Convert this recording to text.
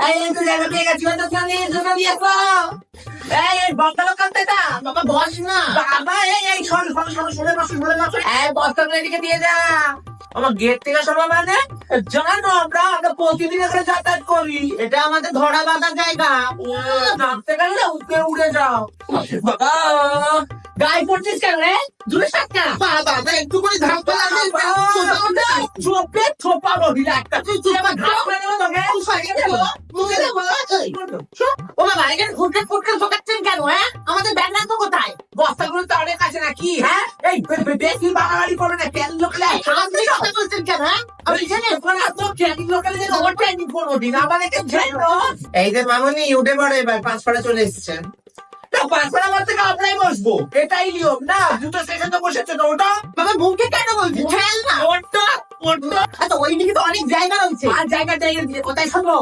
এই তো জায়গা পেয়ে গেছি, ওই তো জন্য দিয়েছো। এই বস্তা লোকালতে না বাবা, বস না বাবা। এই সরে বসো। এই বস্তাগুলো এদিকে দিয়ে যা। আমার গেট থেকে সরবা মানে জানো, আমরা প্রতিদিন এখানে যাতায়াত করি। এটা আমাদের ধরা বাঁধা জায়গা। নামতে গেলে উড়ে যাও বাবা। গায়ে পড়ছিস কেন রে? দূরে থাক না বাবা, একটু করে ধাপ চোপে থোপা রহিলা একটা। তুই আমার ধাপ করে দেবো তোকে। মুখে দেবো। ও বাবা, এখানে ফুটকে ঢোকাচ্ছেন কেন? হ্যাঁ, আমাদের ব্যাগ রাখবো কোথায়? বস্তাগুলো তো অনেক আছে নাকি? হ্যাঁ, এই বেশি বাড়াবাড়ি করো না। ট্রেন লোকালে কথা বলছেন কেন? হ্যাঁ, আমি জানি ওখানে তো ট্রেন লোকালে যে ওভার ট্রেনিং করবো দিন আমাদেরকে ঝেড়ো। এই যে মামনি উঠে পড়ে, এবার পাঁচপাড়া চলে এসেছেন। পাঁচপাড়া আমার থেকে আপনাই বসবো, এটাই নিয়ম না? দুটো স্টেশন তো বসেছে তো, ওটা বাবা মুখে কেন বলছি? খেল না ওটা। আচ্ছা, ওই দিকে তো অনেক জায়গা রয়েছে। আর জায়গা দিয়ে কোথায় শুনবো?